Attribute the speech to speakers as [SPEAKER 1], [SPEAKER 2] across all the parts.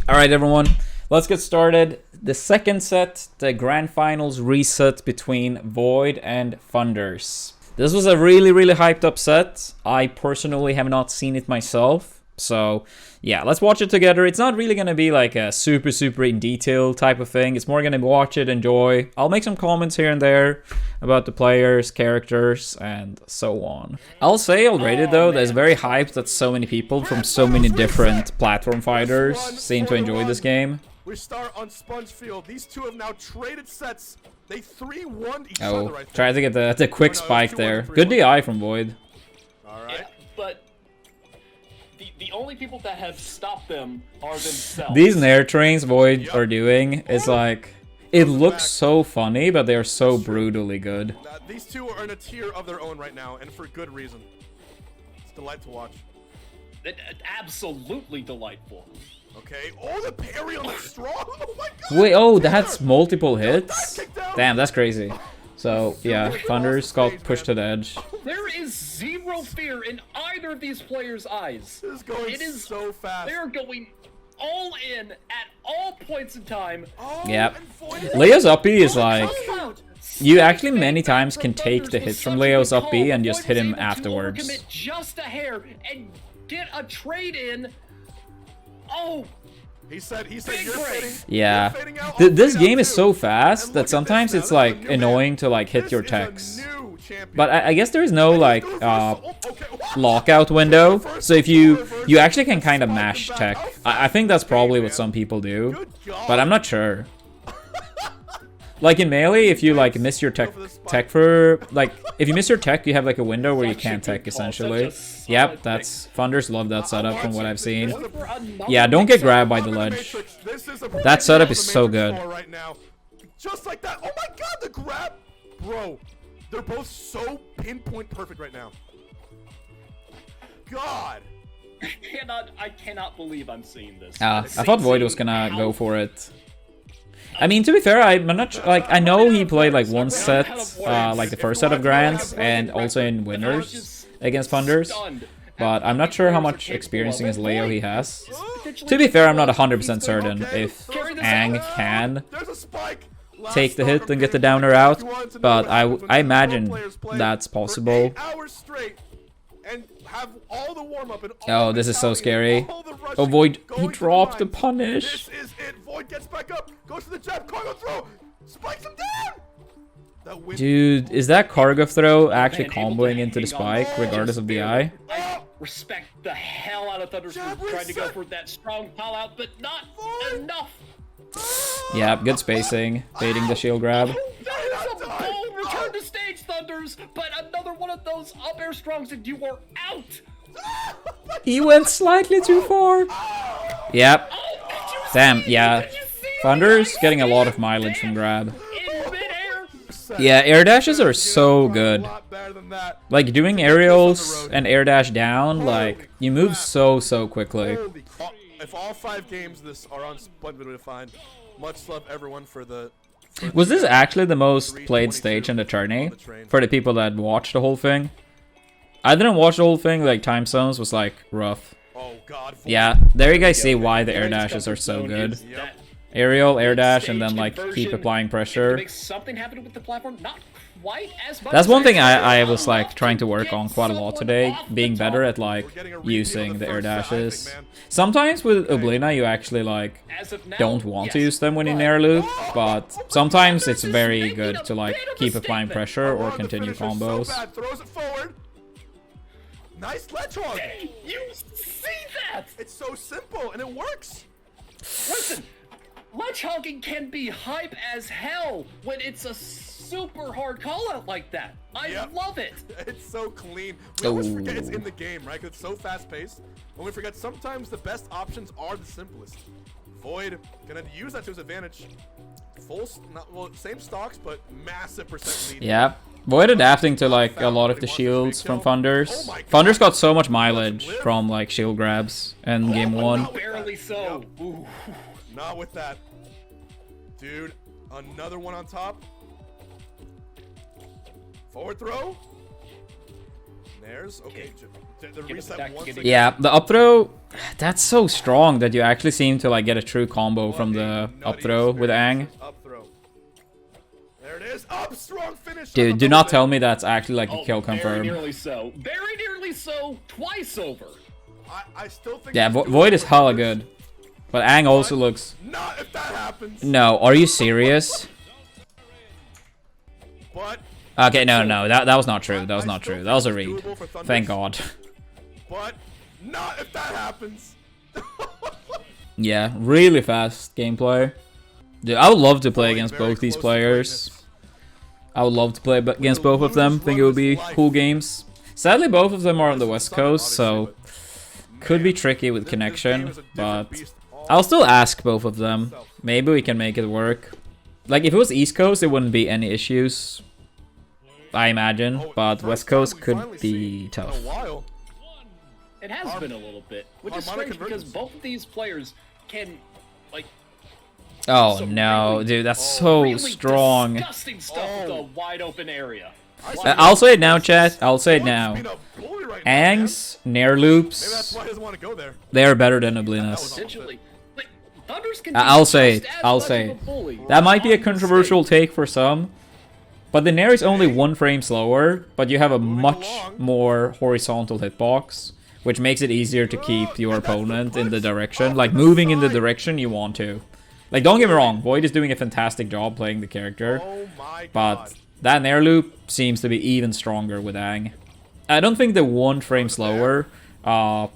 [SPEAKER 1] Alright everyone, let's get started. The second set, the grand finals reset between Void and Thunders. This was a really hyped up set. I personally have not seen it myself. So yeah, let's watch it together. It's not really going to be like a super in detail type of thing. It's more going to watch it, enjoy. I'll make some comments here and there about the players, characters, and so on. I'll say already though, that it's very hyped that so many people from so many different platform fighters seem to enjoy this game.
[SPEAKER 2] We start on Sponge Field. These two have now traded sets. They 3-1'd each other, I think.
[SPEAKER 1] Try to get the quick spike there. Good DI from Void.
[SPEAKER 2] Alright.
[SPEAKER 3] Yeah, but the only people that have stopped them are themselves.
[SPEAKER 1] These Nair trains Void are doing is like, it looks so funny, but they are so brutally good.
[SPEAKER 2] These two are in a tier of their own right now, and for good reason. It's a delight to watch.
[SPEAKER 3] Absolutely delightful.
[SPEAKER 2] Okay. Oh, the parry on the strong. Oh my god.
[SPEAKER 1] Wait, oh, that's multiple hits? Damn, that's crazy. So, yeah, Thunders got pushed to the edge.
[SPEAKER 3] There is zero fear in either of these players' eyes.
[SPEAKER 2] This is going so fast.
[SPEAKER 3] They're going all in at all points in time.
[SPEAKER 2] Oh,
[SPEAKER 1] yep. Leo's up B is like, you actually many times can take the hits from Leo's up B and just hit him afterwards.
[SPEAKER 3] Just a hair and get a trade in. Oh,
[SPEAKER 2] he said you're fading.
[SPEAKER 1] Yeah,
[SPEAKER 2] you're fading out
[SPEAKER 1] this game is so fast that sometimes it's like annoying to like hit your techs. But I guess there is no like lockout window, so if you actually can kind of mash tech. I think that's probably what some people do, but I'm not sure. Like in melee, if you like miss your tech for like, if you miss your tech, you have like a window where you can't tech essentially. Yep, that's Thunders love that setup from what I've seen. Yeah, don't get grabbed by the ledge. That setup is so good.
[SPEAKER 2] Just like that. Oh my god, the grab, bro. They're both so pinpoint perfect right now. God.
[SPEAKER 3] I cannot believe I'm seeing this.
[SPEAKER 1] I thought Void was gonna go for it. I mean, to be fair, I'm not like, I know he played like one set, like the first set of Grands, and also in winners against Thunders, but I'm not sure how much experience against Leo he has. To be fair, I'm not 100% certain if Ang can take the hit and get the downer out, but I imagine that's possible. Oh, this is so scary. Oh, Void, he dropped the punish.
[SPEAKER 2] This is it. Void gets back up, goes to the jab, cargo throw, spikes him down.
[SPEAKER 1] Dude, is that cargo throw actually comboing into the spike, regardless of the eye?
[SPEAKER 3] I respect the hell out of Thunders for trying to go for that strong call out, but not enough.
[SPEAKER 1] Yeah, good spacing, baiting the shield grab.
[SPEAKER 3] That is a bold return to stage, Thunders, but another one of those up air strongs and you are out.
[SPEAKER 1] He went slightly too far. Yep. Damn, yeah. Thunder's getting a lot of mileage from grab. Yeah, air dashes are so good. Like doing aerials and air dash down, like you move so quickly.
[SPEAKER 2] If all 5 games this are on Sponge to find, much love everyone for the.
[SPEAKER 1] Was this actually the most played stage in the tourney for the people that watched the whole thing? I didn't watch the whole thing, like time zones was like rough.
[SPEAKER 2] Oh god.
[SPEAKER 1] Yeah, there you guys see why the air dashes are so good. Aerial, air dash, and then like keep applying pressure.
[SPEAKER 3] Something happened with the platform, not quite as much.
[SPEAKER 1] That's one thing I was like trying to work on quite a lot today, being better at like using the air dashes. Sometimes with Oblina you actually like don't want to use them when in air loop, but sometimes it's very good to like keep applying pressure or continue combos.
[SPEAKER 2] Throws it forward. Nice ledge hog.
[SPEAKER 3] You see that?
[SPEAKER 2] It's so simple and it works.
[SPEAKER 3] Listen, ledge hogging can be hype as hell when it's a super hard call out like that. I love it.
[SPEAKER 2] It's so clean. We always forget it's in the game, right? 'Cause it's so fast paced. And we forget sometimes the best options are the simplest. Void gonna use that to his advantage. Same stocks, but massive percent lead.
[SPEAKER 1] Yeah. Void adapting to like a lot of the shields from Thunders. Thunders got so much mileage from like shield grabs in game 1.
[SPEAKER 3] Barely so. Ooh.
[SPEAKER 2] Not with that. Dude, another one on top. Forward throw. Nares. Okay. The
[SPEAKER 3] Give it
[SPEAKER 2] reset
[SPEAKER 3] back,
[SPEAKER 2] once
[SPEAKER 3] give it
[SPEAKER 2] again.
[SPEAKER 1] Yeah, the up throw, that's so strong that you actually seem to like get a true combo from the up throw with Aang.
[SPEAKER 2] Up throw. There it is. Up strong finish.
[SPEAKER 1] Dude, do not tell me that's actually like a
[SPEAKER 3] Oh,
[SPEAKER 1] kill
[SPEAKER 3] very
[SPEAKER 1] confirm.
[SPEAKER 3] nearly so. Very nearly so. Twice over.
[SPEAKER 2] I still think.
[SPEAKER 1] Yeah,
[SPEAKER 2] he's doing
[SPEAKER 1] Void
[SPEAKER 2] it
[SPEAKER 1] is
[SPEAKER 2] for
[SPEAKER 1] hella
[SPEAKER 2] numbers,
[SPEAKER 1] good. But Aang also
[SPEAKER 2] but
[SPEAKER 1] looks...
[SPEAKER 2] Not if that happens.
[SPEAKER 1] No, are you serious?
[SPEAKER 2] But
[SPEAKER 1] Okay, no, that was not true. That was
[SPEAKER 2] I
[SPEAKER 1] not
[SPEAKER 2] still
[SPEAKER 1] true. That was a
[SPEAKER 2] think
[SPEAKER 1] read.
[SPEAKER 2] it's doable for Thunders.
[SPEAKER 1] Thank God.
[SPEAKER 2] But not if that happens.
[SPEAKER 1] Yeah, really fast gameplay. Dude, I would love to play
[SPEAKER 2] Void
[SPEAKER 1] against
[SPEAKER 2] very
[SPEAKER 1] both these
[SPEAKER 2] close to
[SPEAKER 1] players.
[SPEAKER 2] greatness.
[SPEAKER 1] I would love to play against
[SPEAKER 2] the
[SPEAKER 1] both of them.
[SPEAKER 2] losers
[SPEAKER 1] Think
[SPEAKER 2] run
[SPEAKER 1] it would
[SPEAKER 2] his
[SPEAKER 1] be
[SPEAKER 2] life.
[SPEAKER 1] cool games. Sadly, both of them are on the
[SPEAKER 2] This
[SPEAKER 1] West
[SPEAKER 2] is Summit,
[SPEAKER 1] Coast, so
[SPEAKER 2] obviously,
[SPEAKER 1] could be
[SPEAKER 2] man,
[SPEAKER 1] tricky with
[SPEAKER 2] this
[SPEAKER 1] connection.
[SPEAKER 2] game is a different
[SPEAKER 1] But
[SPEAKER 2] beast all
[SPEAKER 1] I'll still ask both of them. Maybe we can make it work. Like, if it was East Coast, there wouldn't be any issues, I imagine.
[SPEAKER 2] Oh,
[SPEAKER 1] But
[SPEAKER 2] first
[SPEAKER 1] West
[SPEAKER 2] time
[SPEAKER 1] Coast
[SPEAKER 2] we
[SPEAKER 1] could
[SPEAKER 2] finally
[SPEAKER 1] be
[SPEAKER 2] see in
[SPEAKER 1] tough.
[SPEAKER 2] a while.
[SPEAKER 3] It has been a little bit, which is
[SPEAKER 2] Armada
[SPEAKER 3] strange because
[SPEAKER 2] convergence.
[SPEAKER 3] both of these players can, like,
[SPEAKER 1] Oh
[SPEAKER 3] some
[SPEAKER 1] no,
[SPEAKER 3] really-
[SPEAKER 1] dude, that's so
[SPEAKER 3] really
[SPEAKER 1] strong.
[SPEAKER 3] disgusting stuff with
[SPEAKER 2] Oh.
[SPEAKER 3] a wide open area.
[SPEAKER 1] I'll say it now, chat. I'll say it
[SPEAKER 2] Void's
[SPEAKER 1] now.
[SPEAKER 2] being a bully right now, man.
[SPEAKER 1] Aang's Nair
[SPEAKER 2] Maybe that's
[SPEAKER 1] loops,
[SPEAKER 2] why he doesn't want to go there.
[SPEAKER 1] they are better than
[SPEAKER 2] That was
[SPEAKER 1] Oblinas.
[SPEAKER 3] Essentially, like, Thunders can
[SPEAKER 1] I'll
[SPEAKER 3] be
[SPEAKER 1] say
[SPEAKER 3] just
[SPEAKER 1] it.
[SPEAKER 3] as
[SPEAKER 1] I'll
[SPEAKER 3] much
[SPEAKER 1] say
[SPEAKER 3] of a
[SPEAKER 1] it.
[SPEAKER 3] bully
[SPEAKER 1] That might be a
[SPEAKER 3] on the
[SPEAKER 1] controversial
[SPEAKER 3] stage.
[SPEAKER 1] take for some, but the Nair is only 1 frame slower, but you have a
[SPEAKER 2] Moving
[SPEAKER 1] much
[SPEAKER 2] along.
[SPEAKER 1] more horizontal hitbox, which makes it easier to keep your
[SPEAKER 2] and that's the
[SPEAKER 1] opponent in the
[SPEAKER 2] push
[SPEAKER 1] direction,
[SPEAKER 2] off
[SPEAKER 1] like
[SPEAKER 2] to the
[SPEAKER 1] moving in the
[SPEAKER 2] side.
[SPEAKER 1] direction you want to. Like, don't get me wrong, Void is doing a fantastic job playing the character,
[SPEAKER 2] Oh my
[SPEAKER 1] but
[SPEAKER 2] god.
[SPEAKER 1] that Nair loop seems to be even stronger with Aang. I don't think the 1 frame slower
[SPEAKER 2] Okay.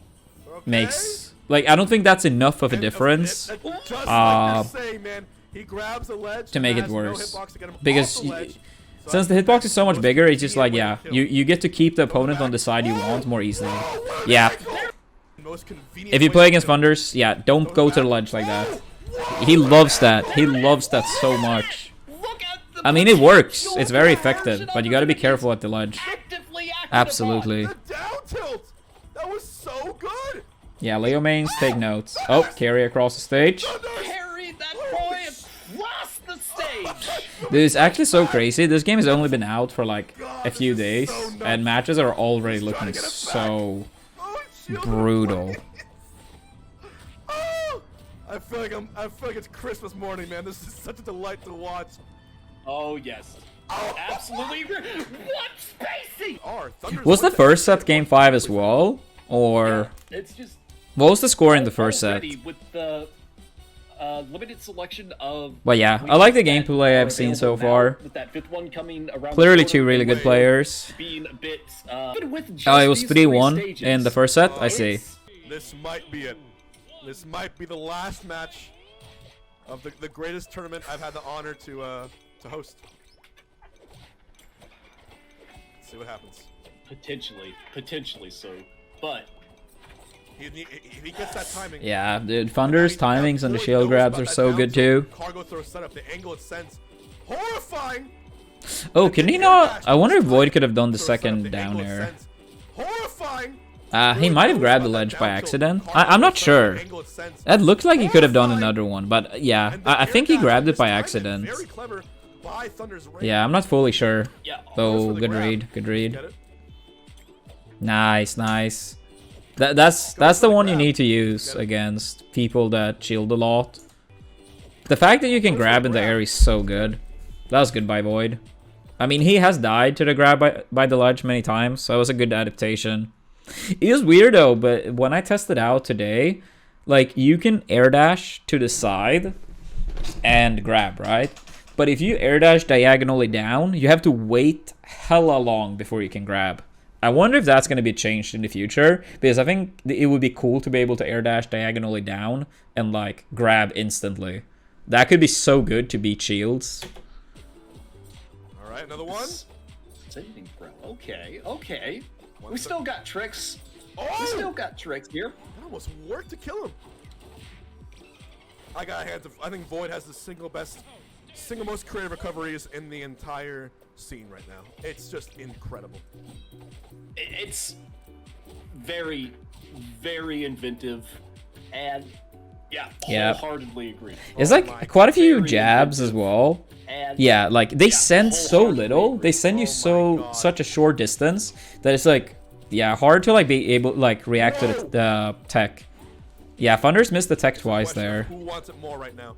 [SPEAKER 1] makes... Like, I don't think that's enough of a
[SPEAKER 2] And-
[SPEAKER 1] difference
[SPEAKER 2] Just like
[SPEAKER 1] uh,
[SPEAKER 2] you're saying, man, he grabs a ledge
[SPEAKER 1] to make it
[SPEAKER 2] has no
[SPEAKER 1] worse.
[SPEAKER 2] hitbox to get him
[SPEAKER 1] Because
[SPEAKER 2] off the
[SPEAKER 1] y-
[SPEAKER 2] ledge. So
[SPEAKER 1] since the
[SPEAKER 2] I think
[SPEAKER 1] hitbox is so much
[SPEAKER 2] most
[SPEAKER 1] bigger, it's just like,
[SPEAKER 2] convenient
[SPEAKER 1] yeah,
[SPEAKER 2] way to kill.
[SPEAKER 1] you get to keep the opponent on the side you want more easily.
[SPEAKER 2] Oh,
[SPEAKER 1] Yeah.
[SPEAKER 2] most convenient
[SPEAKER 1] If you
[SPEAKER 2] way
[SPEAKER 1] play
[SPEAKER 2] to
[SPEAKER 1] against
[SPEAKER 2] kill.
[SPEAKER 1] Thunders, yeah, don't go to the ledge like that. He loves that. He loves that so much.
[SPEAKER 3] Look at the
[SPEAKER 1] I mean, it works.
[SPEAKER 3] potential
[SPEAKER 1] It's very
[SPEAKER 3] conversion
[SPEAKER 1] effective, but you gotta be careful at the ledge.
[SPEAKER 3] actively active
[SPEAKER 1] Absolutely.
[SPEAKER 2] The down tilt. That was so good.
[SPEAKER 1] Yeah, Leo mains, take notes. Oh, carry across the stage.
[SPEAKER 3] on. Carry that boy across the stage.
[SPEAKER 1] Dude, it's actually so crazy. This game has only been out for like a
[SPEAKER 2] God,
[SPEAKER 1] few
[SPEAKER 2] this
[SPEAKER 1] days,
[SPEAKER 2] is so nuts.
[SPEAKER 1] and matches are already
[SPEAKER 2] He's trying
[SPEAKER 1] looking
[SPEAKER 2] to get it
[SPEAKER 1] so
[SPEAKER 2] Oh, shield.
[SPEAKER 1] brutal.
[SPEAKER 2] Oh, I feel like it's Christmas morning, man. This is such a delight to watch.
[SPEAKER 3] Oh yes, absolutely agree. What Spacey?
[SPEAKER 2] Thunder's
[SPEAKER 1] Was the
[SPEAKER 2] with
[SPEAKER 1] first set game 5 as well? Or
[SPEAKER 3] It's just
[SPEAKER 1] what was the score in the first set?
[SPEAKER 3] already with the limited selection of.
[SPEAKER 1] But yeah, I like the
[SPEAKER 3] weapons that
[SPEAKER 1] gameplay
[SPEAKER 3] are
[SPEAKER 1] I've seen so
[SPEAKER 3] available now,
[SPEAKER 1] far.
[SPEAKER 3] With that fifth one coming around.
[SPEAKER 1] Clearly
[SPEAKER 3] the
[SPEAKER 1] two
[SPEAKER 3] corner
[SPEAKER 1] really
[SPEAKER 3] and
[SPEAKER 1] good
[SPEAKER 3] with
[SPEAKER 1] players.
[SPEAKER 3] Being a bit. Even with just
[SPEAKER 1] Oh, it was
[SPEAKER 3] these three
[SPEAKER 1] 3-1
[SPEAKER 3] stages,
[SPEAKER 1] in the first set? I see.
[SPEAKER 3] it's-
[SPEAKER 2] This might be it. This might be the last match of the greatest tournament I've had the honor to host. Let's see what happens.
[SPEAKER 3] Potentially so, but
[SPEAKER 2] If he gets that timing.
[SPEAKER 1] Yeah, dude, Thunder's timings and the shield grabs are so good too.
[SPEAKER 2] Cargo throw setup, the angle it sends, horrifying.
[SPEAKER 1] Oh, can he not? I wonder if Void could have done the second down air.
[SPEAKER 2] Horrifying.
[SPEAKER 1] He might have grabbed the ledge by accident. I'm not sure. That looked like he could have done another one, but yeah, I think he grabbed it by accident.
[SPEAKER 2] Very clever by Thunder's range.
[SPEAKER 1] Yeah, I'm not fully sure.
[SPEAKER 3] yeah.
[SPEAKER 1] Oh,
[SPEAKER 2] the
[SPEAKER 1] good
[SPEAKER 2] grab.
[SPEAKER 1] read, good read.
[SPEAKER 2] Get it?
[SPEAKER 1] Nice, nice. That's the one you need to use against people that shield a lot. The fact that you can grab in the air is so good. That was good by Void. I mean, he has died to the grab by the ledge many times, so it was a good adaptation. It is weird though, but when I tested out today, like, you can air dash to the side and grab, right? But if you air dash diagonally down, you have to wait hella long before you can grab. I wonder if that's going to be changed in the future, because I think it would be cool to be able to air dash diagonally down and like grab instantly. That could be so good to beat shields.
[SPEAKER 2] All right, another one.
[SPEAKER 3] Saving throw. Okay. We still got tricks. We
[SPEAKER 2] Oh!
[SPEAKER 3] still got tricks here.
[SPEAKER 2] That almost worked to kill him. I got hands of. I think Void has the single most creative recoveries in the entire scene right now. It's just incredible.
[SPEAKER 3] It's very, very inventive, and yeah,
[SPEAKER 1] Yeah.
[SPEAKER 3] wholeheartedly agree.
[SPEAKER 1] It's
[SPEAKER 2] my
[SPEAKER 1] like quite a few
[SPEAKER 3] very
[SPEAKER 1] jabs as well.
[SPEAKER 3] And
[SPEAKER 1] Yeah, like they send so
[SPEAKER 3] wholeheartedly
[SPEAKER 1] little.
[SPEAKER 3] agree.
[SPEAKER 1] They send you
[SPEAKER 2] Oh my God.
[SPEAKER 1] such a short distance that it's like Yeah, hard to like be able like react to the tech. Yeah, Thunders missed the tech twice there.
[SPEAKER 2] Who wants it more right now?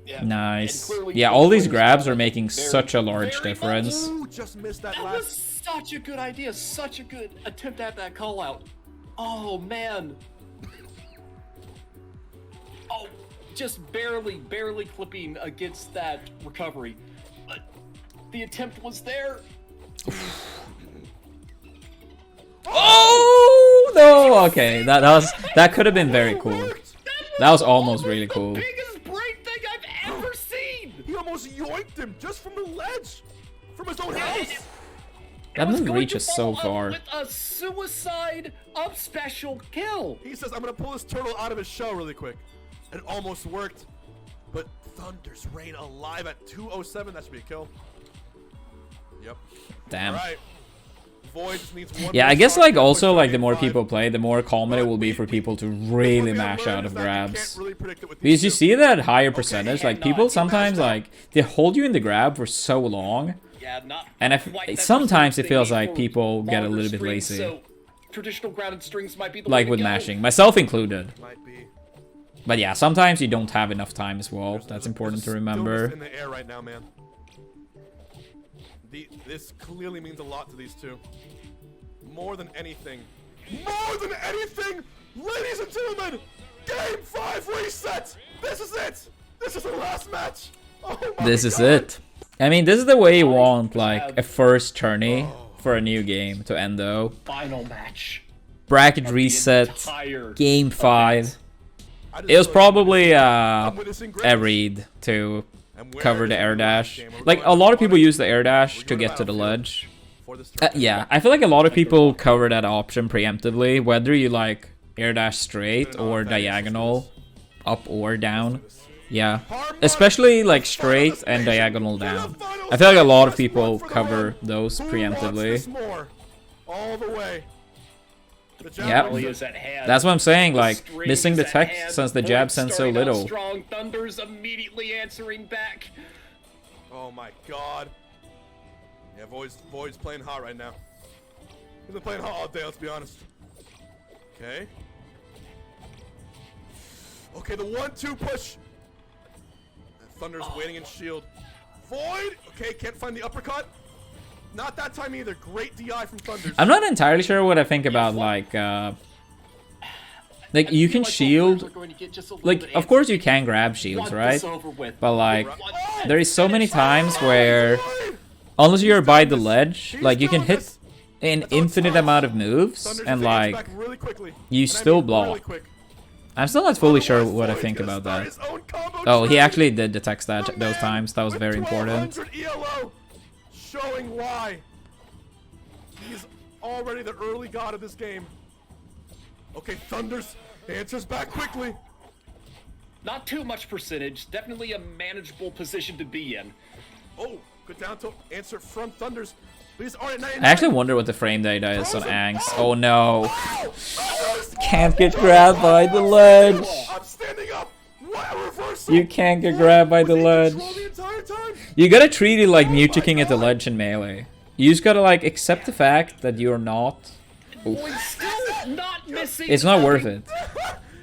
[SPEAKER 3] Yeah.
[SPEAKER 1] Nice.
[SPEAKER 3] And clearly
[SPEAKER 1] Yeah, all these
[SPEAKER 3] Void is
[SPEAKER 1] grabs are
[SPEAKER 3] probably
[SPEAKER 1] making
[SPEAKER 3] very,
[SPEAKER 1] such a large
[SPEAKER 3] very
[SPEAKER 1] difference.
[SPEAKER 2] Ooh, just missed that
[SPEAKER 3] That was
[SPEAKER 2] last.
[SPEAKER 3] such a good idea, such a good attempt at that call out. Oh man. Oh, just barely clipping against that recovery. But the attempt was there.
[SPEAKER 1] Oh no! Okay, that could have been very cool. That was almost really cool.
[SPEAKER 3] The biggest break thing I've ever seen.
[SPEAKER 2] He almost yoinked him just from the ledge, from his own house.
[SPEAKER 1] That
[SPEAKER 3] Was
[SPEAKER 1] move
[SPEAKER 3] going
[SPEAKER 1] reaches
[SPEAKER 3] to
[SPEAKER 1] so
[SPEAKER 3] follow up
[SPEAKER 1] far.
[SPEAKER 3] with a suicide up special kill.
[SPEAKER 2] He says, "I'm gonna pull this turtle out of his shell really quick." It almost worked, but Thunder's reign alive at 207. That should be a kill. Yep.
[SPEAKER 1] Damn.
[SPEAKER 2] All right. Void just needs one.
[SPEAKER 1] Yeah,
[SPEAKER 2] more
[SPEAKER 1] I guess
[SPEAKER 2] shot,
[SPEAKER 1] like
[SPEAKER 2] that
[SPEAKER 1] also
[SPEAKER 2] puts
[SPEAKER 1] like the
[SPEAKER 2] him
[SPEAKER 1] more
[SPEAKER 2] 85.
[SPEAKER 1] people play, the more common it will be for people to
[SPEAKER 2] One
[SPEAKER 1] really
[SPEAKER 2] thing I've
[SPEAKER 1] mash
[SPEAKER 2] learned
[SPEAKER 1] out
[SPEAKER 2] is
[SPEAKER 1] of
[SPEAKER 2] that you
[SPEAKER 1] grabs.
[SPEAKER 2] can't really predict it with these
[SPEAKER 1] Because you
[SPEAKER 2] two.
[SPEAKER 1] see that higher percentage, like people
[SPEAKER 3] not.
[SPEAKER 1] sometimes like they hold you in the grab for so long,
[SPEAKER 3] Yeah, not.
[SPEAKER 1] and
[SPEAKER 3] quite that
[SPEAKER 1] sometimes it
[SPEAKER 3] percentage
[SPEAKER 1] feels
[SPEAKER 3] they need
[SPEAKER 1] like
[SPEAKER 3] for
[SPEAKER 1] people get a
[SPEAKER 3] longer
[SPEAKER 1] little bit
[SPEAKER 3] strings,
[SPEAKER 1] lazy,
[SPEAKER 3] So traditional grounded strings might be the
[SPEAKER 1] like
[SPEAKER 3] way
[SPEAKER 1] with
[SPEAKER 3] to go.
[SPEAKER 1] mashing, myself included.
[SPEAKER 2] Might be.
[SPEAKER 1] But yeah, sometimes you don't have enough time as well. That's
[SPEAKER 2] There's
[SPEAKER 1] important to
[SPEAKER 2] a stillness
[SPEAKER 1] remember.
[SPEAKER 2] in the air right now, man. This clearly means a lot to these two. More than anything. More than anything, ladies and gentlemen, Game 5 reset. This is it. This is the last match. Oh my
[SPEAKER 1] This is
[SPEAKER 2] God.
[SPEAKER 1] it. I mean, this is the way you want like a first tourney for a new game to end though.
[SPEAKER 3] Final match.
[SPEAKER 1] Bracket
[SPEAKER 3] The
[SPEAKER 1] reset,
[SPEAKER 3] entire
[SPEAKER 1] game 5.
[SPEAKER 2] I just
[SPEAKER 1] It was
[SPEAKER 2] feel like
[SPEAKER 1] probably
[SPEAKER 2] I'm witnessing
[SPEAKER 1] a
[SPEAKER 2] greatness.
[SPEAKER 1] read to
[SPEAKER 2] And where
[SPEAKER 1] cover
[SPEAKER 2] is
[SPEAKER 1] the air
[SPEAKER 2] the last
[SPEAKER 1] dash.
[SPEAKER 2] game? We're
[SPEAKER 1] Like
[SPEAKER 2] going
[SPEAKER 1] a lot of
[SPEAKER 2] to
[SPEAKER 1] people use the air
[SPEAKER 2] We're
[SPEAKER 1] dash to
[SPEAKER 2] going to
[SPEAKER 1] get to the
[SPEAKER 2] Battlefield
[SPEAKER 1] ledge.
[SPEAKER 2] for this
[SPEAKER 1] Yeah, I feel like a lot of people cover that option preemptively, whether you like air dash straight or diagonal, up or down. Yeah, especially like straight and diagonal down. I feel like a lot of people cover those
[SPEAKER 2] Who wants
[SPEAKER 1] preemptively.
[SPEAKER 2] this more? All the way. The jab
[SPEAKER 1] Yep.
[SPEAKER 2] wins
[SPEAKER 3] Really
[SPEAKER 2] it.
[SPEAKER 3] is at hand.
[SPEAKER 1] That's what I'm saying,
[SPEAKER 3] The
[SPEAKER 1] like
[SPEAKER 3] strings
[SPEAKER 1] missing the
[SPEAKER 3] at
[SPEAKER 1] tech
[SPEAKER 3] hand.
[SPEAKER 1] since the
[SPEAKER 3] Void
[SPEAKER 1] jab sends so
[SPEAKER 3] starting out
[SPEAKER 1] little.
[SPEAKER 3] Strong. Thunder's immediately answering back.
[SPEAKER 2] Oh my God. Yeah, Void's playing hot right now. He's been playing hot all day, let's be honest. Okay. Okay, the 1-2 push. And Thunder's waiting in shield. Void! Okay, can't find the uppercut. Not that time either. Great DI from Thunders.
[SPEAKER 1] I'm not entirely sure what I think about like you can shield. Like, of course you can grab shields, right? But like, there is so many times where, unless you're by the ledge, like you can hit an infinite amount of moves
[SPEAKER 2] Thunder's
[SPEAKER 1] and
[SPEAKER 2] advanced
[SPEAKER 1] like
[SPEAKER 2] back really quickly.
[SPEAKER 1] you
[SPEAKER 2] And I
[SPEAKER 1] still
[SPEAKER 2] mean really
[SPEAKER 1] block.
[SPEAKER 2] quick.
[SPEAKER 1] I'm still not fully sure
[SPEAKER 2] Otherwise,
[SPEAKER 1] what I
[SPEAKER 2] Void's
[SPEAKER 1] think
[SPEAKER 2] gonna
[SPEAKER 1] about
[SPEAKER 2] start
[SPEAKER 1] that.
[SPEAKER 2] his own combo
[SPEAKER 1] Oh, he
[SPEAKER 2] tree.
[SPEAKER 1] actually did detect that
[SPEAKER 2] The
[SPEAKER 1] those
[SPEAKER 2] man
[SPEAKER 1] times. That was
[SPEAKER 2] with
[SPEAKER 1] very important.
[SPEAKER 2] 1200 ELO, showing why he's already the early god of this game. Okay, Thunders answers back quickly.
[SPEAKER 3] Not too much percentage. Definitely a manageable position to be in.
[SPEAKER 2] Oh, good down tilt answer from Thunders. But he's already at 99.
[SPEAKER 1] I actually wonder what the frame data is on Angs. Oh no.
[SPEAKER 2] Ow! Thunders!
[SPEAKER 1] Can't get grabbed by the ledge.
[SPEAKER 2] I'm standing up. What a reversal.
[SPEAKER 1] You can't get grabbed by the
[SPEAKER 2] Was he in
[SPEAKER 1] ledge.
[SPEAKER 2] control the entire time?
[SPEAKER 1] You gotta treat it like mute
[SPEAKER 2] my
[SPEAKER 1] kicking at the
[SPEAKER 2] God.
[SPEAKER 1] ledge in Melee. You just gotta like accept the fact that you're not. Oof.
[SPEAKER 3] Void still not missing.
[SPEAKER 1] It's not worth it.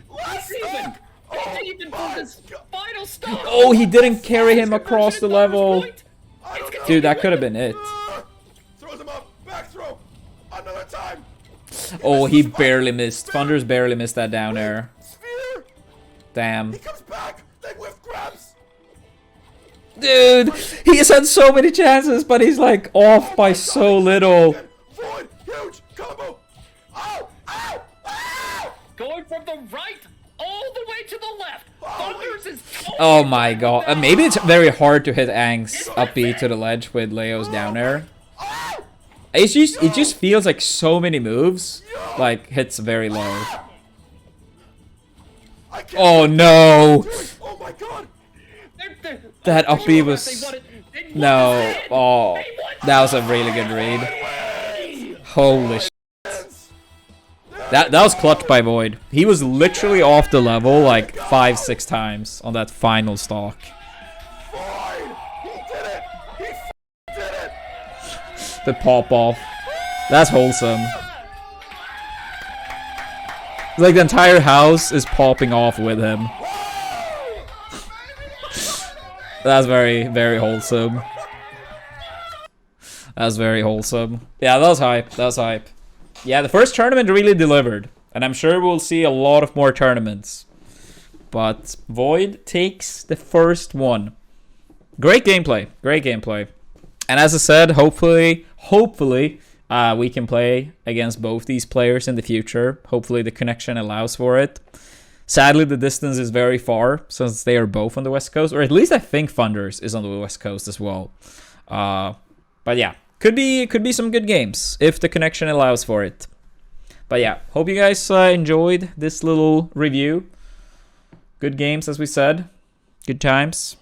[SPEAKER 2] Last
[SPEAKER 3] Even.
[SPEAKER 2] stock. Oh
[SPEAKER 3] Even
[SPEAKER 2] my
[SPEAKER 3] for this
[SPEAKER 2] God.
[SPEAKER 3] final stop.
[SPEAKER 1] Oh, he didn't carry him across the level.
[SPEAKER 2] I don't know.
[SPEAKER 1] Dude, that could have been it.
[SPEAKER 2] Throws him up. Back throw. Another time.
[SPEAKER 1] Oh, he barely missed. Thunders barely missed that down air.
[SPEAKER 2] Sphere.
[SPEAKER 1] Damn.
[SPEAKER 2] He comes back. They whiff grabs.
[SPEAKER 1] Dude, he has had so many chances, but he's like off by so little.
[SPEAKER 2] Void. Huge combo. Ow. Ow. Ow.
[SPEAKER 3] Going from the right all the way to the left. Thunders is totally
[SPEAKER 1] Oh my
[SPEAKER 3] fine
[SPEAKER 1] god.
[SPEAKER 3] with that.
[SPEAKER 1] Maybe it's very hard to hit Ang's up B to the ledge with Leo's down air.
[SPEAKER 2] Ow.
[SPEAKER 1] It just feels like so many moves, like hits very low.
[SPEAKER 2] I can't.
[SPEAKER 1] Oh no.
[SPEAKER 2] Oh my God.
[SPEAKER 1] That up B
[SPEAKER 3] They
[SPEAKER 1] was
[SPEAKER 3] won it. They won
[SPEAKER 1] no.
[SPEAKER 3] it.
[SPEAKER 1] Oh,
[SPEAKER 3] They won
[SPEAKER 1] that was a really good read. Holy shit. That was clutch by Void. He was literally off the level like 5-6 times on that final stock.
[SPEAKER 2] Void. He did it. He did it.
[SPEAKER 1] The pop off. That's wholesome. It's like the entire house is popping off with him. That's very, very wholesome. That's very wholesome. Yeah, that was hype. That was hype. Yeah, the first tournament really delivered. And I'm sure we'll see a lot of more tournaments. But Void takes the first one. Great gameplay. Great gameplay. And as I said, hopefully, we can play against both these players in the future. Hopefully the connection allows for it. Sadly, the distance is very far since they are both on the West Coast. Or at least I think Funders is on the West Coast as well. But yeah, could be some good games if the connection allows for it. But yeah, hope you guys enjoyed this little review. Good games, as we said. Good times.